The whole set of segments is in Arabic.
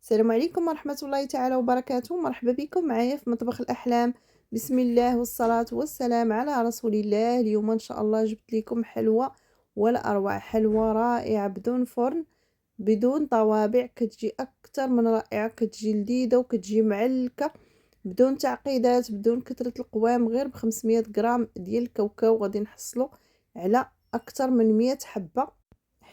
السلام عليكم ورحمة الله تعالى وبركاته. مرحبا بكم معايا في مطبخ الأحلام. بسم الله والصلاة والسلام على رسول الله. اليوم إن شاء الله جبت لكم حلوة ولا أروع، حلوة رائعة بدون فرن بدون طوابع، كتجي أكتر من رائعة، كتجي لذيذة وكتجي معلكة بدون تعقيدات بدون كثرة القوام. غير ب500 غرام ديال الكاوكاو غادي نحصلوا على أكتر من 100 حبة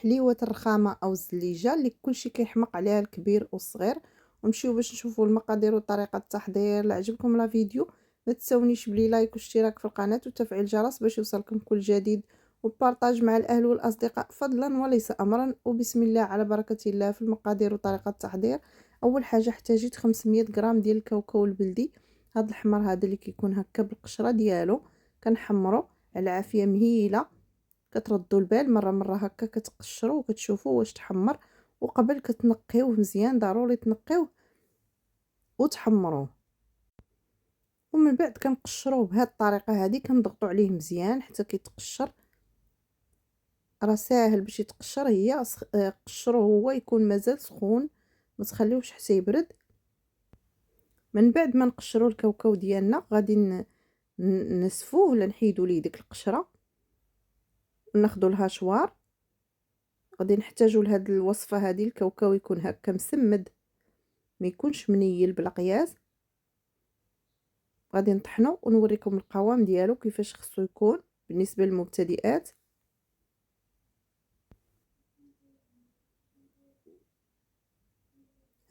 حليوه الرخامه او الزليجه اللي كلشي كيحمق عليها الكبير والصغير. ونمشيو باش نشوفوا المقادير وطريقه التحضير. لا عجبكم لا فيديو ما تنساونيش بلي لايك واشتراك في القناه وتفعيل الجرس باش يوصلكم كل جديد، وبارطاج مع الاهل والاصدقاء فضلا وليس امرا. وبسم الله على بركه الله في المقادير وطريقه التحضير. اول حاجه احتاجيت 500 غرام ديال الكاوكاو البلدي. هذا الحمر هذا اللي كيكون هكا بالقشره ديالو كنحمرو على عافيه مهيله. كتردوا البال مره هكا كتقشروا وكتشوفوا واش تحمر، وقبل كتنقيوه مزيان، ضروري تنقيوه وتحمروه. ومن بعد كنقشروه بهذه الطريقه هذه، كنضغطوا عليه مزيان حتى كيتقشر. راه ساهل باش يتقشر، هي قشروه هو يكون مازال سخون، ما تخليوش حتى يبرد. من بعد ما نقشروا الكاوكاو ديالنا غادي نسفوه ولا نحيدوا ليه ديك القشره وناخذوا لها شوار. غادي نحتاجوا لهاد الوصفه هذه الكاوكاو يكون هكا مسمد، ما يكونش منيل بالقياس. غادي نطحنو ونوريكم القوام ديالو كيفاش خصو يكون بالنسبه للمبتدئات.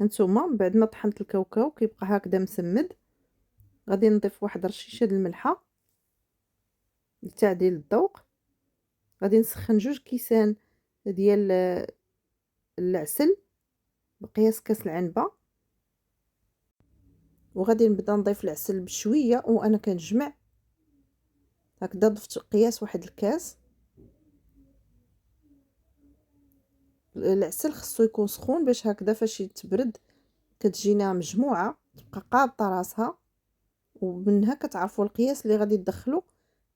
هانتوما من بعد ما طحنت الكاوكاو كيبقى هكذا مسمد. غادي نضيف واحد رشيشه د الملحه لتعديل الذوق. غادي نسخن 2 كيسان ديال العسل بقياس كاس العنبه، وغادي نبدا نضيف العسل بشويه وانا كنجمع. هكذا ضفت قياس واحد الكاس. العسل خصو يكون سخون باش هكذا فاش يتبرد كتجينا مجموعه تبقى قابطه راسها، ومنها كتعرفوا القياس اللي غادي تدخلوا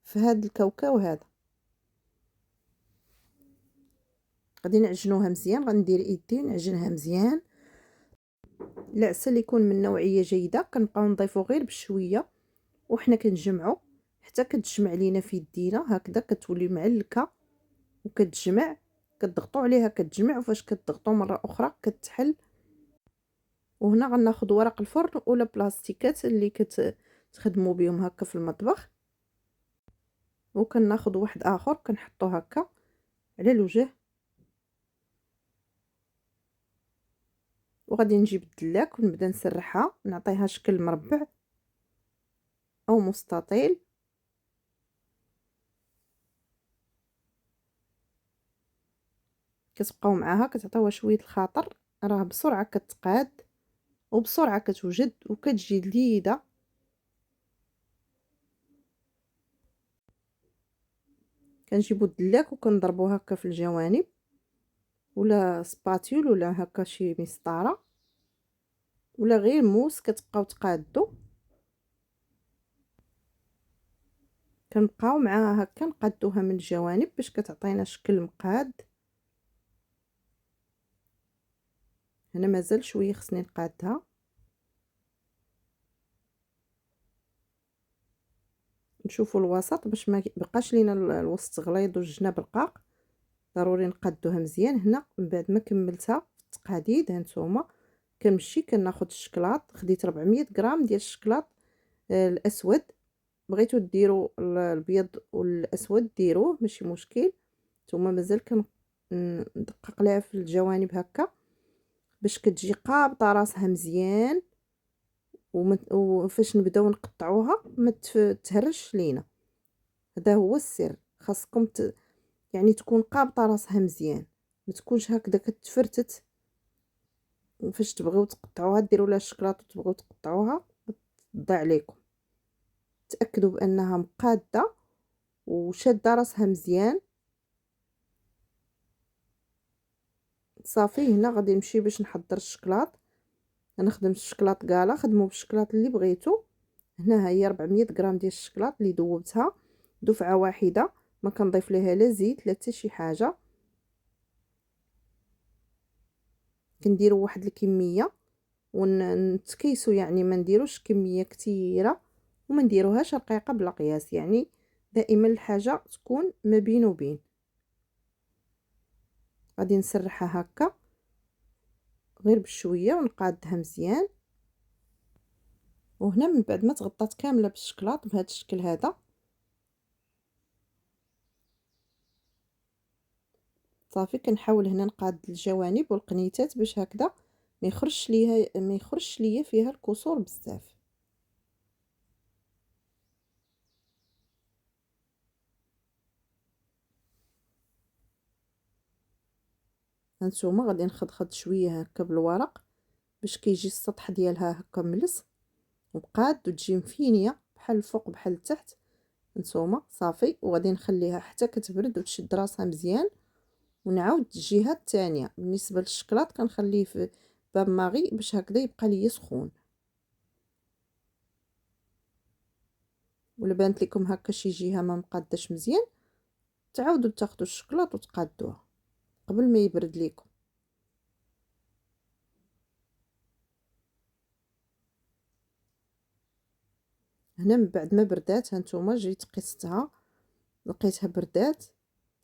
في هذا الكاوكاو هذا. غادي نعجنوها مزيان، غندير يدي ونعجنها مزيان. العسل يكون من نوعيه جيده، كنبقاو نضيفو غير بشويه وحنا كنجمعو حتى كتجمع لينا في يدينا هكذا، كتولي معلكه وكتجمع. كتضغطوا عليها كتجمع، وفاش كتضغطوا مره اخرى كتحل. وهنا غناخذ ورق الفرن ولا بلاستيكات اللي كتخدموا بهم هكا في المطبخ، وكناخذ واحد اخر كنحطوه هكا على الوجه. وغادي نجيب الدلاك ونبدا نسرحها، نعطيها شكل مربع او مستطيل. كتبقاو معاها كتعطيوها شويه الخاطر، راه بسرعه كتقاد وبسرعه كتوجد وكتجي لذيذه. كنجيبو الدلاك وكنضربوه هكا في الجوانب ولا سباتيول ولا هكا شي مسطره ولا غير موس، كتبقاو تقادو. كنبقاو معاها هكا نقادوها من الجوانب باش كتعطينا شكل مقاد. هنا مازال شويه خصني نقادها. نشوفوا الوسط باش ما يبقاش لينا الوسط غليظ والجناب رقاق، ضروري نقادوها مزيان. هنا من بعد ما كملتها في التقاديد هانتوما كنمشي كناخذ الشكلاط. خديت 400 غرام ديال الشكلاط الاسود. بغيتو ديروا الابيض والاسود ديروه ماشي مشكل. نتوما مازال ندقق لها في الجوانب هكا باش كتجي قابطه راسها مزيان. وفاش نبداو نقطعوها ما تهرش لينا. هذا هو السر، خاصكم يعني تكون قابطه راسها مزيان، ما تكونش هكذا كتفرتت. فاش تبغيو تقطعوها ديروا لها الشكلاط وتبغيو تقطعوها تضيع عليكم. تاكدوا بانها مقاده وشاده راسها مزيان. صافي هنا غادي نمشي باش نحضر الشكلاط. غنخدم الشكلاط كالا، خدموا بالشكلاط اللي بغيتو. هنا هي 400 غرام ديال الشكلاط اللي ذوبتها دفعه واحده، ما كنضيف ليها لا زيت لا حتى شي حاجه. كنديروا واحد الكميه ونتكيسو، يعني ما نديروش كميه كثيره وما نديروهاش رقيقه بلا قياس، يعني دائما الحاجه تكون ما بين وبين. غادي نسرحها هكا غير بشويه ونقادها مزيان. وهنا من بعد ما تغطات كامله بالشكلاط بهذا الشكل هذا، صافي كنحاول هنا نقاد الجوانب والقنيتات باش هكذا ما يخرجش ليا فيها الكسور بزاف. هانتوما غادي نخدخد شويه هكا بالورق باش كيجي السطح ديالها هكا ملس ومقاد وتجي مفينيه بحال الفوق بحال التحت. هانتوما صافي، وغادي نخليها حتى كتبرد وتشد راسها مزيان. ونعاود الجهه الثانيه بالنسبه للشكلاط كنخليه في باب ماغي باش هكذا يبقى ليا سخون. ولا بانت لكم هكا شي جهه ما مقاداش مزيان، تعاودوا تاخذوا الشكلاط وتقادوها قبل ما يبرد لكم. هنا من بعد ما بردات هانتوما جيت قستها، لقيتها بردات،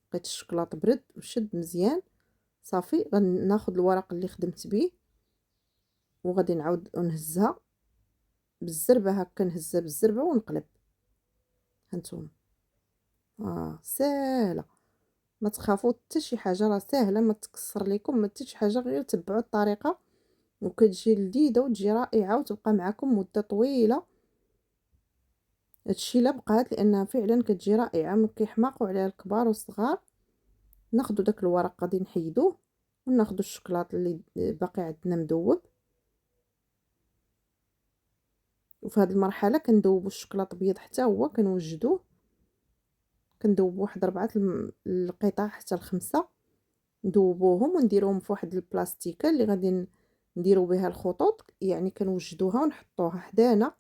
لقيت الشكلاط برد وشد مزيان. صافي غناخذ الورق اللي خدمت به وغادي نعاود نهزها بالزربه هكا، نهزها بالزربه ونقلب. هانتوما ساهله، ما تخافوا حتى شي حاجه، راه ساهله ما تكسر لكم ما حتى شي حاجه، غير تبعوا الطريقه وكتجي لذيذه وتجي رائعه وتبقى معكم مده طويله. هادشي لا بقات لانها فعلا كتجي رائعه، ما كيحماقوا عليها الكبار والصغار. ناخذ داك الورق غادي نحيدوه وناخذ الشكلاط اللي باقي عندنا مذوب. وفي هذه المرحله كندوبوا الشكلاط ابيض حتى هو كنوجدوه، كندوب واحد 4 القطع حتى ل5، ندوبوهم ونديروهم في واحد البلاستيكه اللي غادي نديرو بها الخطوط، يعني كنوجدوها ونحطوها حدانا.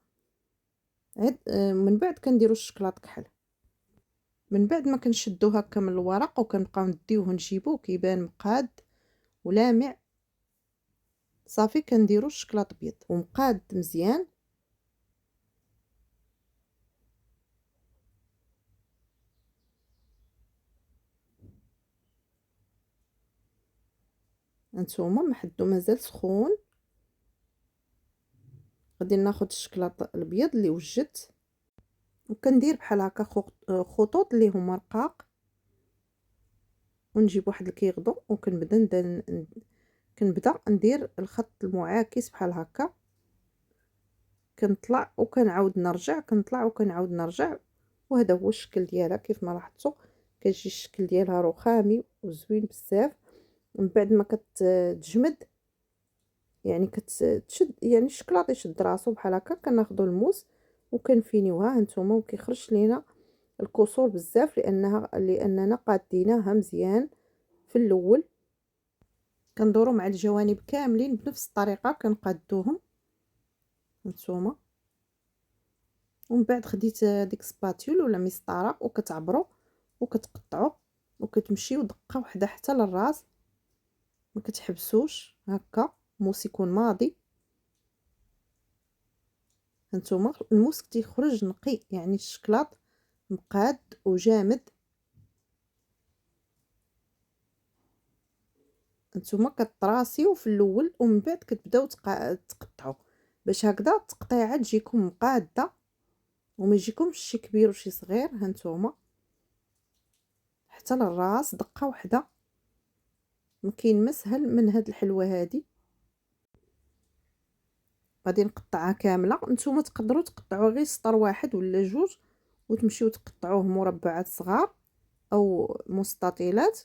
عاد من بعد كنديرو الشكلاط كحل. من بعد ما كنشدو هكا من الورق وكنبقاو نديوه نجيبوه كيبان مقاد ولامع، صافي كنديرو الشكلاط ابيض ومقاد مزيان. هانتوما محدو مازال سخون، غادي ناخذ الشكلاط الابيض اللي وجدت وكندير بحال هكا خطوط اللي هما رقاق، ونجيب واحد الكيغدو كنبدا ندير الخط المعاكس بحال هكا، كنطلع وكنعاود نرجع، كنطلع وكنعاود نرجع. وهذا هو الشكل ديالها كيف ما لاحظتوا، كتجي الشكل ديالها رخامي وزوين بزاف. من بعد ما كتجمد يعني كتشد، يعني الشكلاط يشد راسو بحال هكا، كناخذوا الموس وكنفينيوها هانتوما وكيخرج لينا الكسور بزاف لاننا قاديناها مزيان في الاول. كندورو مع الجوانب كاملين بنفس الطريقه كنقادوهم هانتوما. ومن بعد خديت ديك سباتول ولا مسطره وكتعبروا وكتقطعوا وكتمشيو دقه واحده حتى للراس، ما كتحبسوش هكا، الموس يكون ماضي. هانتوما الموس تيخرج نقي، يعني الشكلاط مقاد وجامد. هانتوما كطراسيو في الاول ومن بعد كتبداو تقطعوا باش هكذا التقطيعه تجيكم مقاده وما يجيكمش شي كبير وشي صغير. هانتوما حتى للراس دقه واحده، ما كاين مسهل من هاد الحلوه هادي. غادي نقطعها كامله، نتوما تقدروا تقطعوا غير سطر واحد ولا جوج وتمشيو تقطعوه مربعات صغار او مستطيلات،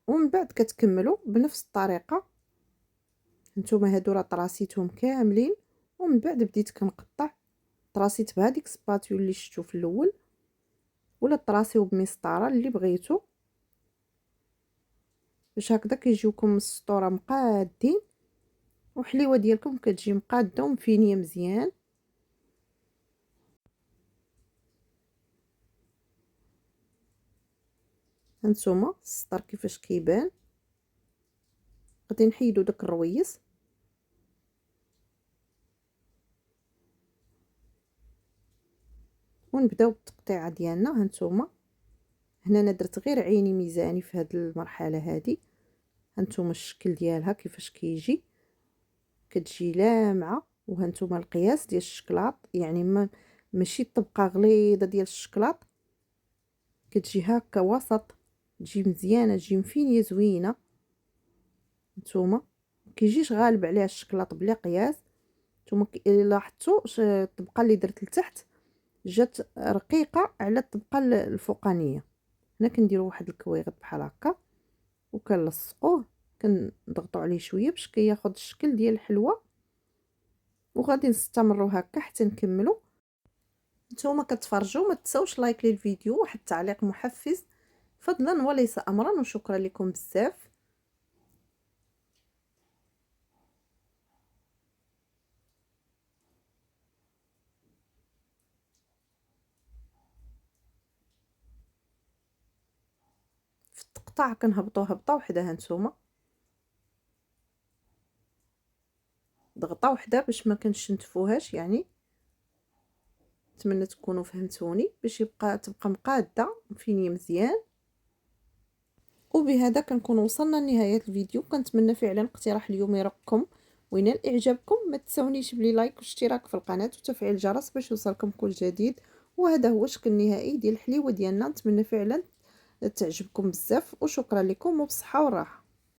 ومن بعد كتكملوا بنفس الطريقه. نتوما هادو راه طراسيتهم كاملين ومن بعد بديت كنقطع. طراسيت بهذيك سباتول اللي شفتو في الاول ولا طراسيو بمسطره اللي بغيتو باش هكذا كيجيوكم السطوره مقادين وحليوه ديالكم كتجي مقاده ومفينيه مزيان. هانتوما السطر كيفاش كيبان. غادي نحيدو داك الرويس ونبداو بالتقطيعه ديالنا. هانتوما هنا انا درت غير عيني ميزاني في هذه المرحله هذه. هانتوما الشكل ديالها كيفاش كيجي، كتجي لامعه. وهانتوما القياس ديال الشكلاط، يعني ماشي طبقه غليظه ديال الشكلاط، كتجي هكا وسط، تجي مزيانه، تجي مفينيه زوينه. نتوما كيجيش غالب عليها الشكلاط بلا قياس. نتوما لاحظتوا الطبقه اللي درت لتحت جات رقيقه على الطبقه الفوقانيه. هنا كنديروا واحد الكويغط بحال هكا وكنلصقوه، كنضغطوا عليه شويه باش كياخذ الشكل ديال الحلوه. وغادي نستمروا هكا حتى نكملوا. نتوما كتفرجوا، ما تنساوش لايك للفيديو، واحد التعليق محفز فضلا وليس امرا، وشكرا لكم بزاف. في التقطاع كنهبطوا هبطه وحده. هانتوما ضغطه وحده باش ما كنشنتفوهاش، يعني نتمنى تكونوا فهمتوني، باش تبقى مقاده مفينيه مزيان. وبهذا كنكون وصلنا لنهايه الفيديو. كنتمنى فعلا اقتراح اليوم يرقكم وينال اعجابكم. ما تنسونيش بلي لايك واشتراك في القناه وتفعيل الجرس باش يوصلكم كل جديد. وهذا هو الشكل النهائي ديال الحليوه ديالنا. نتمنى فعلا تعجبكم بزاف، وشكرا لكم وبصحه وراحه.